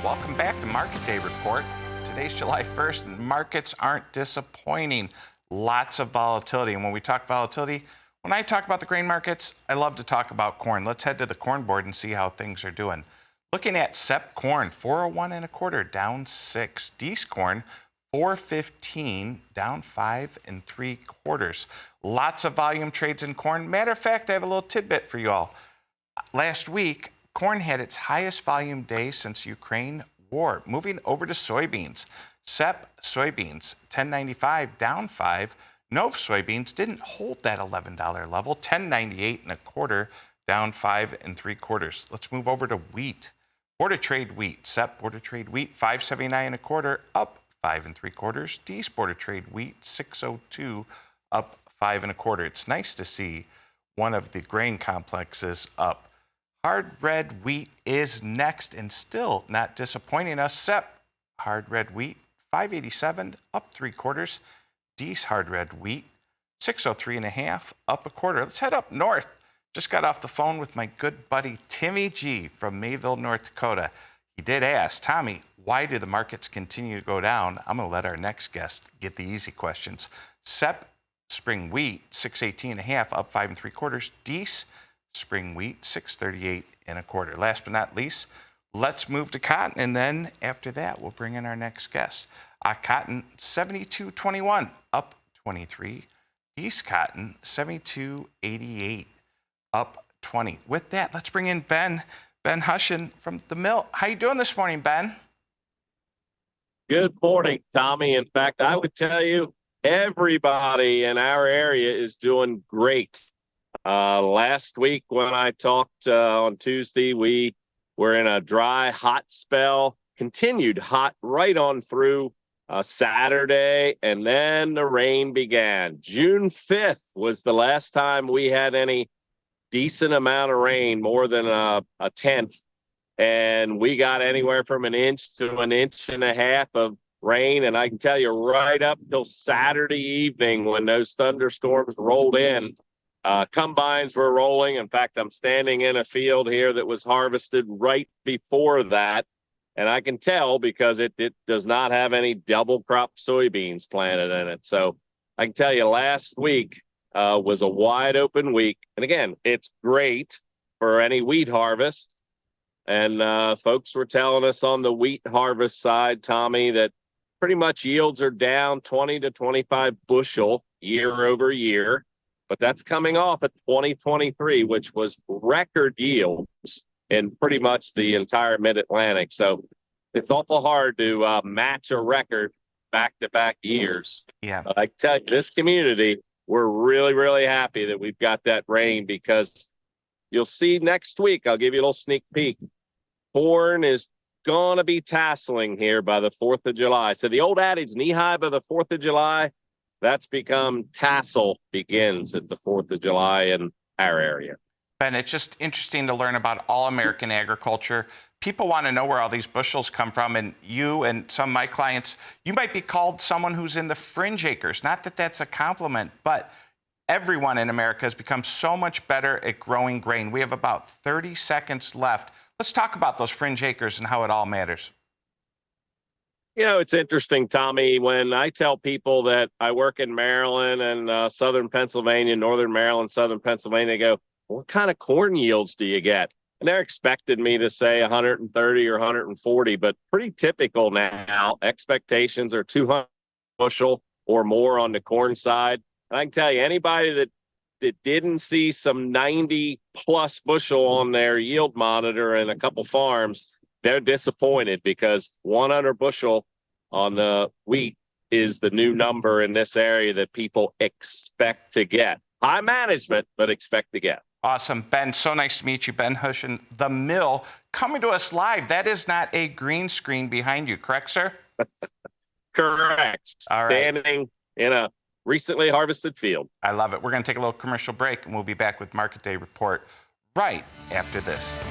Welcome back to Market Day Report. Today's July 1st, and markets aren't disappointing. Lots of volatility. And when we talk volatility, when I talk about the grain markets, I love to talk about corn. Let's head to the corn board and see how things are doing. Looking at SEP corn, 401 and a quarter, down 6. Dees corn, 415, down 5 3/4. Lots of volume trades in corn. Matter of fact, I have a little tidbit for you all. Last week, corn had its highest volume day since Ukraine war. Moving over to soybeans. SEP soybeans, 10.95, down 5. Nov soybeans didn't hold that $11 level, 10.98 and a quarter, down 5 3/4. Let's move over to wheat. Border trade wheat. SEP border trade wheat, 5.79 and a quarter, up 5 3/4. Dees border trade wheat, 6.02, up 5 1/4. It's nice to see one of the grain complexes up. Hard red wheat is next and still not disappointing us. SEP hard red wheat, 5.87, up 3/4. Dees hard red wheat, 6.03 and a half, up a quarter. Let's head up north. Just got off the phone with my good buddy Timmy G from Mayville, North Dakota. He did ask, Tommy, why do the markets continue to go down? I'm going to let our next guest get the easy questions. SEP spring wheat, 6.18 and a half, up 5 3/4. Dees spring wheat, 6.38 and a quarter. Last but not least, let's move to cotton, and then after that, we'll bring in our next guest. Cotton, 72.21, up 23. Dees cotton, 72.88, up 20. With that, let's bring in Ben Hushon from the mill. How you doing this morning, Ben? Good morning, Tommy. In fact, I would tell you everybody in our area is doing great. Last week when I talked on Tuesday, we were in a dry, hot spell, continued hot right on through Saturday, and then the rain began. June 5th was the last time we had any decent amount of rain, more than a tenth, and we got anywhere from an inch to an inch and a half of rain. And I can tell you right up till Saturday evening when those thunderstorms rolled in, combines were rolling. In fact, I'm standing in a field here that was harvested right before that. And I can tell because it does not have any double crop soybeans planted in it. So I can tell you last week was a wide open week. And again, it's great for any wheat harvest. And folks were telling us on the wheat harvest side, Tommy, that pretty much yields are down 20 to 25 bushel year over year. But that's coming off at 2023, which was record yields in pretty much the entire mid-Atlantic. So it's awful hard to match a record back-to-back years. Yeah. But I tell you, this community, we're really, really happy that we've got that rain, because you'll see next week, I'll give you a little sneak peek, corn is going to be tasseling here by the 4th of July. So the old adage, knee high by the 4th of July, that's become tassel begins at the 4th of July in our area. Ben, it's just interesting to learn about all American agriculture. People want to know where all these bushels come from, and you and some of my clients, you might be called someone who's in the fringe acres. Not that that's a compliment, but everyone in America has become so much better at growing grain. We have about 30 seconds left. Let's talk about those fringe acres and how it all matters. You know, it's interesting, Tommy, when I tell people that I work in Maryland and southern Pennsylvania, northern Maryland, southern Pennsylvania, they go, what kind of corn yields do you get? And they're expecting me to say 130 or 140, but pretty typical now. Expectations are 200 bushel or more on the corn side. And I can tell you, anybody that didn't see some 90 plus bushel on their yield monitor in a couple farms, they're disappointed, because 100 bushel on the wheat is the new number in this area that people expect to get. High management, but expect to get. Awesome. Ben, so nice to meet you. Ben Hushon, the mill, coming to us live. That is not a green screen behind you, correct, sir? Correct. All right. Standing in a recently harvested field. I love it. We're going to take a little commercial break, and we'll be back with Market Day Report right after this.